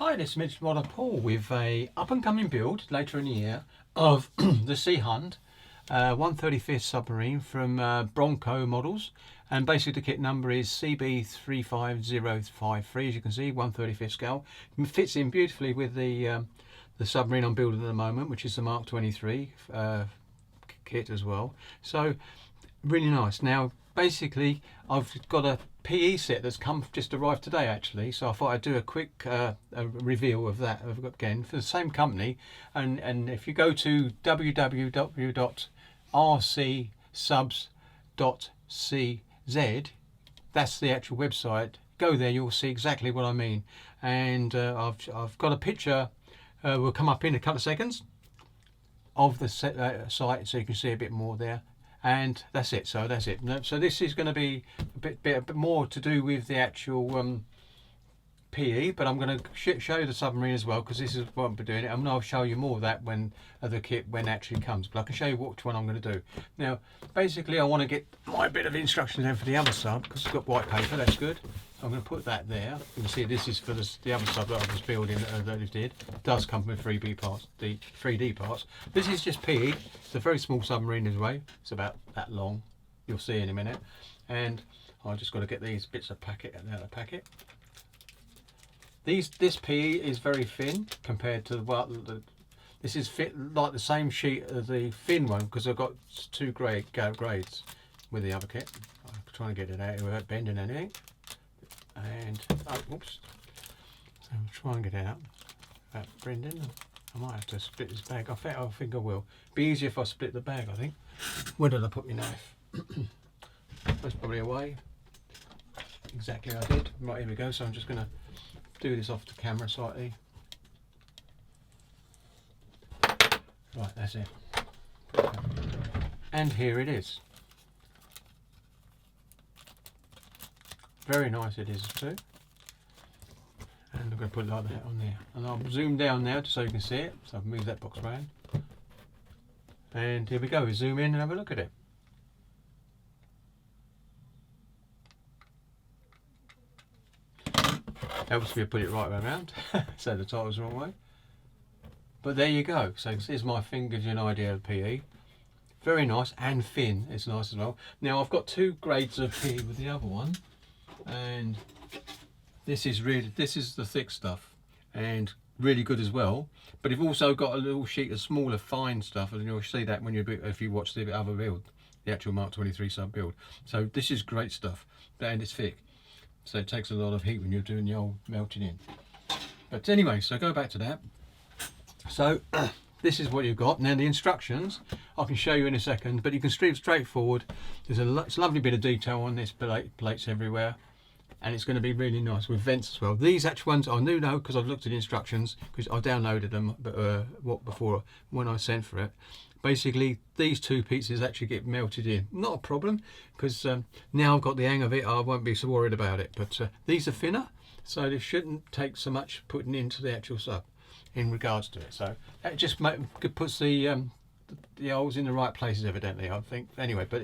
Hi, this is Mitch Modder Paul with a up and coming build later in the year of the Seehund 135th Submarine from Bronco models, and basically the kit number is CB35053. As you can see, 135th scale. It fits in beautifully with the submarine I'm building at the moment, which is the Mark 23 kit as well. So really nice. Now basically I've got a PE set that's just arrived today actually, so I thought I'd do a quick a reveal of that again for the same company, and if you go to www.rcsubs.cz, that's the actual website. Go there, you'll see exactly what I mean. And I've got a picture will come up in a couple of seconds of the site, so you can see a bit more there. And that's it. So that's it. So this is going to be a bit more to do with the actual PE, but I'm going to show you the submarine as well, because this is what I'm doing. And I'll show you more of that when the kit it actually comes. But I can show you which one I'm going to do. Now, basically, I want to get my bit of instructions in for the other sub, because it's got white paper. That's good. So I'm going to put that there. You can see this is for the other sub that I was building that it did. It does come with 3D parts. The 3D parts. This is just PE. It's a very small submarine as well. It's about that long. You'll see in a minute. And I just got to get these bits of packet out of the packet. This PE is very thin compared to this is fit like the same sheet as the thin one, because I've got two grades with the other kit. I'm trying to get it out without bending anything. And oops, so I'm trying to get it out without bending. I might have to split this bag. I think I will. Be easier if I split the bag, I think. Where did I put my knife? That's probably away. Exactly, I did. Right, here we go. So I'm just going to do this off the camera slightly. Right, that's it. And here it is. Very nice it is too. And I'm going to put it like that on there. And I'll zoom down now just so you can see it. So I've moved that box around. And here we go. We zoom in and have a look at it. Helps me put it right around, so the title's the wrong way. But there you go. So here's my thing, gives you an idea of PE. Very nice, and thin. It's nice as well. Now I've got two grades of PE with the other one, and this is the thick stuff, and really good as well. But you've also got a little sheet of smaller, fine stuff, and you'll see that when if you watch the other build, the actual Mark 23 sub build. So this is great stuff, and it's thick. So it takes a lot of heat when you're doing the old melting in. But anyway, so go back to that. So this is what you've got. Now the instructions I can show you in a second, but you can straight forward. There's it's a lovely bit of detail on this, plates everywhere, and it's going to be really nice with vents as well. These actual ones I knew now because I've looked at the instructions, because I downloaded them before when I sent for it. Basically these two pieces actually get melted in. Not a problem, because now I've got the hang of it, I won't be so worried about it. But these are thinner, so this shouldn't take so much putting into the actual sub in regards to it. So that just puts the holes in the right places evidently, I think. Anyway, but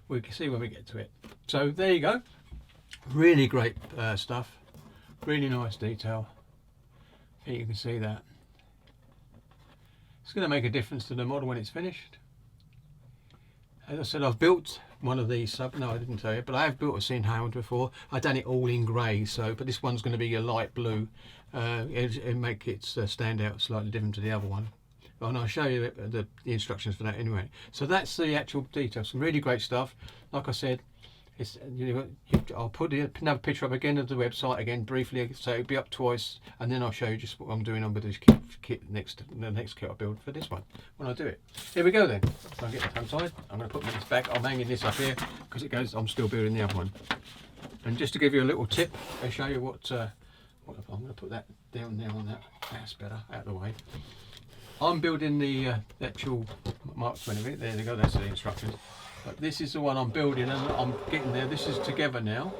we can see when we get to it. So there you go. Really great stuff. Really nice detail. I think you can see that. It's going to make a difference to the model when it's finished. As I said, I've built one of these no, I didn't tell you, but I have built a Seehund before. I've done it all in grey, but this one's going to be a light blue. It make it stand out slightly different to the other one. And I'll show you the instructions for that anyway. So that's the actual details. Some really great stuff. Like I said, I'll put another picture up again of the website again briefly, so it'll be up twice, and then I'll show you just what I'm doing on with this kit the next kit I build for this one when I do it. Here we go then. So I'll get the tongue side. I'm going to put this back. I'm hanging this up here because it goes. I'm still building the other one. And just to give you a little tip, I'll show you what I'm going to put that down there on that. That's better out of the way. I'm building the actual Mark 20. There you go. That's the instructions. But this is the one I'm building, and I'm getting there. This is together now,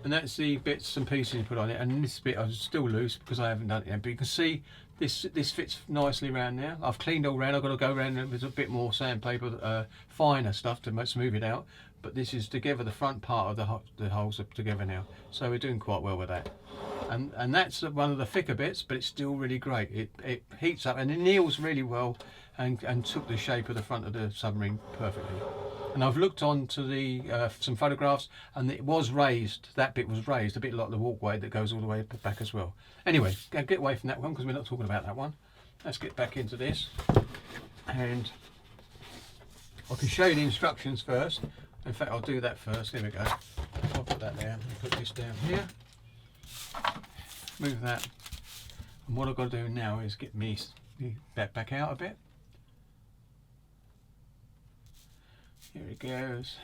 and that's the bits and pieces you put on it. And this bit is still loose because I haven't done it yet. But you can see This fits nicely around now. I've cleaned all around. I've got to go around with a bit more sandpaper, finer stuff to smooth it out. But this is together. The front part of the holes are together now, so we're doing quite well with that. And that's one of the thicker bits, but it's still really great. It heats up and it kneels really well, and took the shape of the front of the submarine perfectly. And I've looked on to the some photographs, and it was raised. That bit was raised, a bit like the walkway that goes all the way back as well. Anyway, get away from that one because we're not talking about that one. Let's get back into this, and I can show you the instructions first. In fact, I'll do that first. Here we go. I'll put that down and put this down here. Move that. And what I've got to do now is get me back out a bit. Here it goes.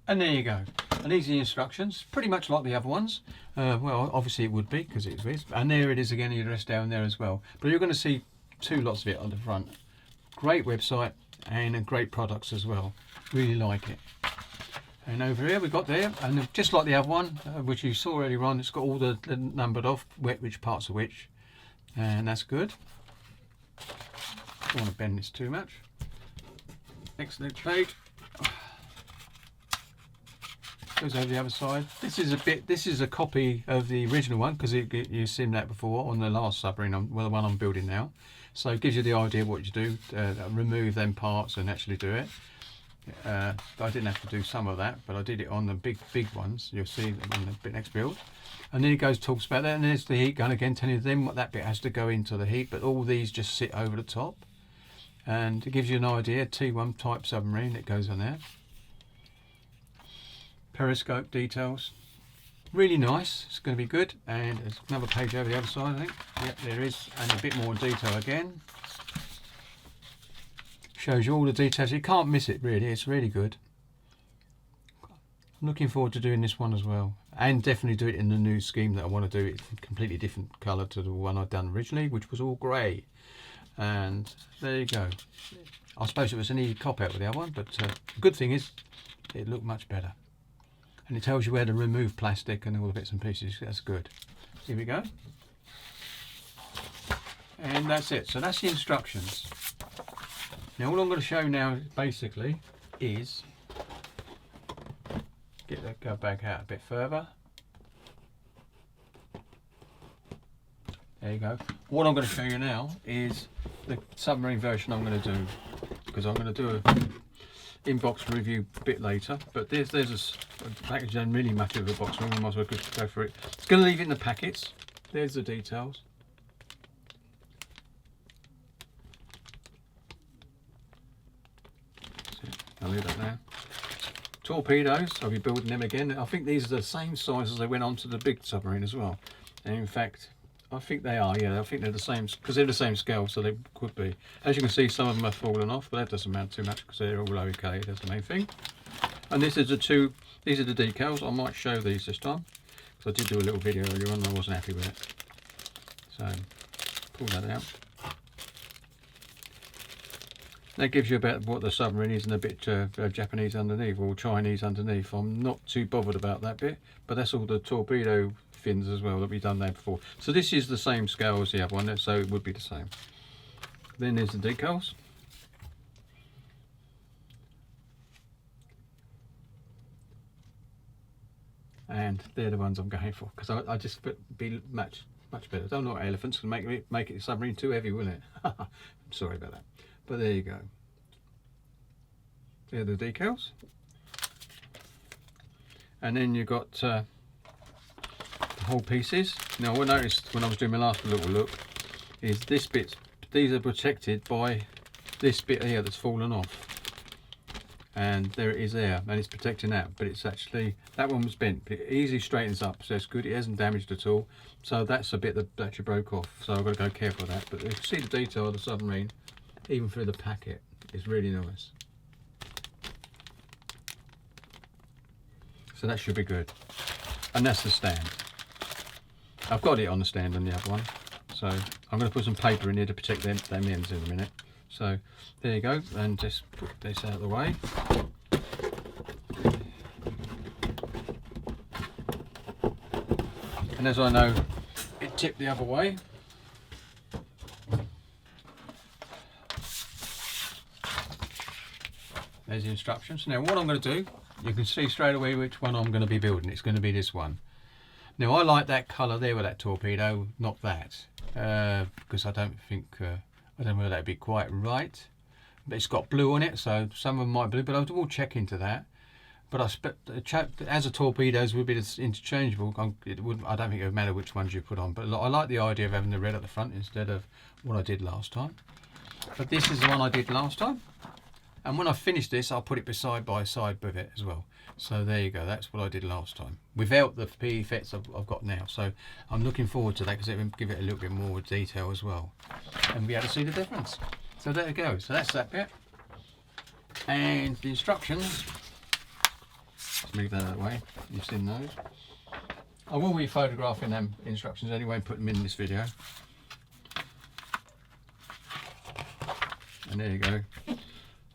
And there you go. And these are the instructions, pretty much like the other ones. Well, obviously it would be because it is. And there it is again, the address down there as well. But you're going to see two lots of it on the front. Great website and great products as well. Really like it. And over here we got there, and just like the other one, which you saw earlier on, it's got all the numbered off, which parts are which, and that's good. Don't want to bend this too much. Next page. Goes over the other side. This is a copy of the original one because you've seen that before on the last submarine, well, the one I'm building now. So it gives you the idea of what you do, remove them parts and actually do it. I didn't have to do some of that, but I did it on the big ones. You'll see them on the next build. And then it talks about that, and there's the heat gun again, telling you then what that bit has to go into the heat, but all these just sit over the top. And it gives you an idea, T1 type submarine that goes on there. Periscope details. Really nice, it's going to be good. And there's another page over the other side, I think. Yep, there is, and a bit more detail again. Shows you all the details. You can't miss it really. It's really good. I'm looking forward to doing this one as well, and definitely do it in the new scheme that I want to do. It's a completely different colour to the one I'd done originally, which was all grey. And there you go. I suppose it was an easy cop out with the other one, but the good thing is it looked much better. And it tells you where to remove plastic and all the bits and pieces. That's good. Here we go. And that's it. So that's the instructions. Now all I'm going to show now basically is go back out a bit further. There you go. What I'm going to show you now is the submarine version I'm going to do, because I'm going to do a in-box review a bit later. But there's a package done really much of a box, so I might as well go for it. It's going to leave it in the packets. There's the details. I'll leave that now. Torpedoes, I'll be building them again. I think these are the same size as they went on to the big submarine as well. And in fact, I think they are, yeah, I think they're the same, because they're the same scale, so they could be. As you can see, some of them have fallen off, but that doesn't matter too much because they're all okay, that's the main thing. And these are the decals. I might show these this time, because I did do a little video earlier on and I wasn't happy with it. So, pull that out. That gives you about what the submarine is and a bit Japanese underneath, or Chinese underneath. I'm not too bothered about that bit, but that's all the torpedo fins as well that we've done there before. So this is the same scale as the other one, so it would be the same. Then there's the decals. And they're the ones I'm going for, because I just be much better. Don't know elephants can make it a submarine too heavy, will it? I'm sorry about that. But there you go. They're the decals. And then you've got the whole pieces. Now what I noticed when I was doing my last little look is this bit, these are protected by this bit here that's fallen off. And there it is there, and it's protecting that, but it's actually, that one was bent. It easily straightens up, so it's good. It hasn't damaged at all. So that's a bit that actually broke off, so I've got to go careful with that. But you can see the detail of the submarine, even through the packet. It's really nice. So that should be good. And that's the stand. I've got it on the stand on the other one, so I'm going to put some paper in here to protect them ends in a minute. So there you go, and just put this out of the way. And as I know, it tipped the other way. There's the instructions. Now what I'm going to do, you can see straight away which one I'm going to be building. It's going to be this one. Now I like that colour there with that torpedo, not that, because I don't think, I don't know whether that'd be quite right. But it's got blue on it, so some of them might be blue, but I will check into that. But as a torpedoes would be interchangeable, I don't think it would matter which ones you put on. But I like the idea of having the red at the front instead of what I did last time. But this is the one I did last time. And when I finish this, I'll put it side by side with it as well. So there you go, that's what I did last time, without the PE effects I've got now. So I'm looking forward to that because it will give it a little bit more detail as well. And be able to see the difference. So there you go, so that's that bit. And the instructions, let's move that out of the way, you've seen those. I will be photographing them instructions anyway and put them in this video. And there you go.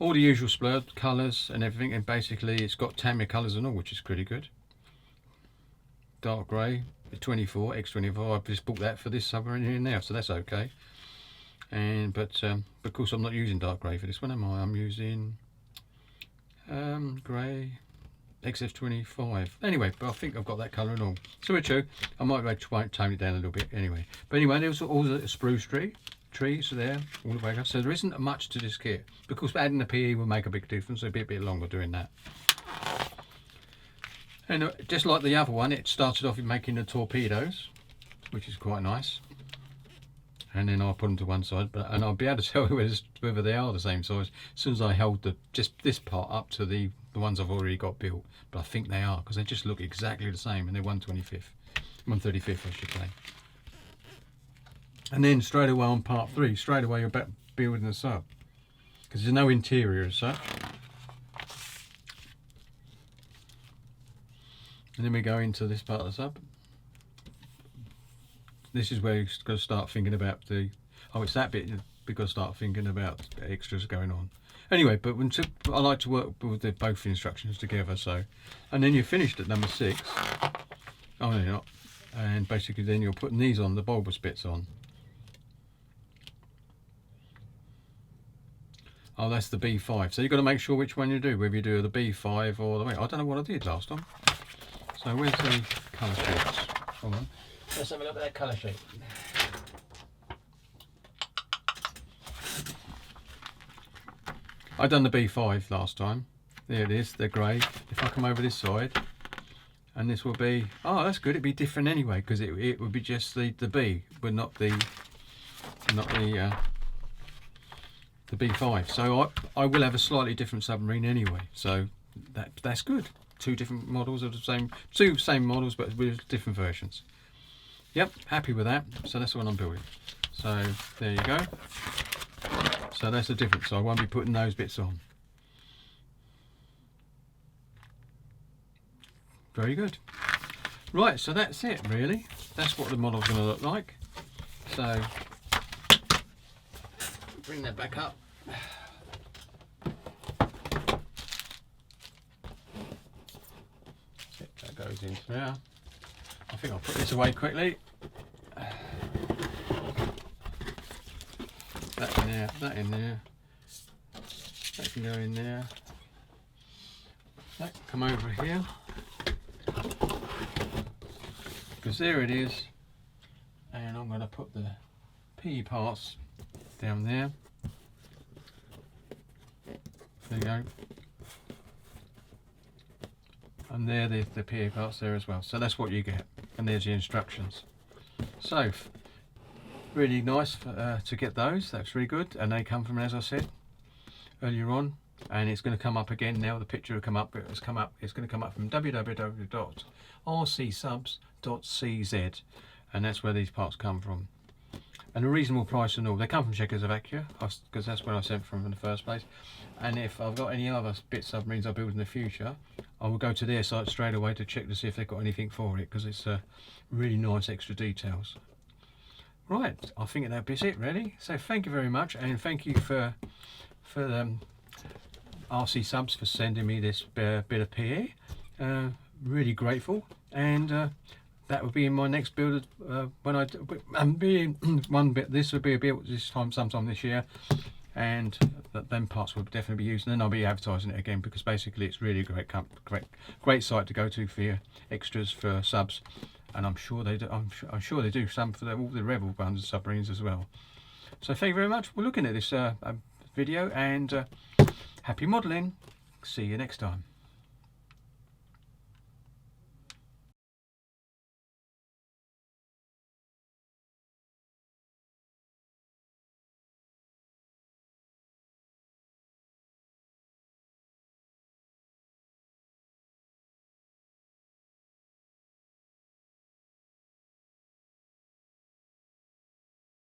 All the usual splurred colours and everything, and basically it's got Tamiya colours and all, which is pretty good. Dark grey, 24, X24, I've just bought that for this submarine here now, so that's okay. And but of course I'm not using dark grey for this one, am I? I'm using grey XF25. Anyway, but I think I've got that colour and all. So we're true. I might try and tone it down a little bit anyway. But anyway, there's all the spruce trees there all the way up, so there isn't much to this kit because adding the PE will make a big difference. It'll be a bit longer doing that. And just like the other one, it started off with making the torpedoes, which is quite nice, and then I'll put them to one side, and I'll be able to tell whether they are the same size as soon as I hold just this part up to the ones I've already got built. But I think they are, because they just look exactly the same, and they're 1/25, 1/35 I should say. And then straight away on part 3, straight away you're back building the sub, because there's no interior as such. And then we go into this part of the sub. This is where you've got to start thinking about it's that bit you've got to start thinking about extras going on. Anyway, but I like to work with both instructions together. So, and then you're finished at number 6. Oh no, you're not. And basically then you're putting these on, the bulbous bits on. Oh, that's the B5. So you've got to make sure which one you do, whether you do the B5 or the way. I don't know what I did last time. So where's the colour sheets? Hold on. Let's have a look at that colour sheet. I done the B5 last time. There it is, they're grey. If I come over this side, and this will be, oh that's good, it'd be different anyway, because it would be just the B, but not the B5. So I will have a slightly different submarine anyway. So that's good. Two different models of the same models, but with different versions. Yep, happy with that. So that's the one I'm building. So there you go. So that's the difference. So I won't be putting those bits on. Very good. Right, so that's it really. That's what the model's going to look like. So bring that back up. That goes into there. I think I'll put this away quickly. That in there, that in there. That can go in there. That can come over here. Because there it is. And I'm going to put the PE parts down there. There you go. And there the PA parts there as well. So that's what you get. And there's the instructions. So really nice to get those. That's really good. And they come from, as I said earlier on, and it's going to come up again now. The picture will come up. It's going to come up from www.rcsubs.cz, and that's where these parts come from. And a reasonable price and all. They come from Czechoslovakia, because that's where I sent from in the first place. And if I've got any other bit submarines I build in the future, I will go to their site straight away to check to see if they've got anything for it, because it's really nice extra details. Right, I think that'll be it really. So thank you very much, and thank you for RCSUBS for sending me this bit of PE. Really grateful, and that will be in my next build when I be one bit. This will be a bit this time, sometime this year, and them parts will definitely be used. And then I'll be advertising it again, because basically it's really a great site to go to for your extras for subs, and I'm sure they do. I'm sure they do some for all the Rebel guns and submarines as well. So thank you very much for looking at this video, and happy modelling. See you next time.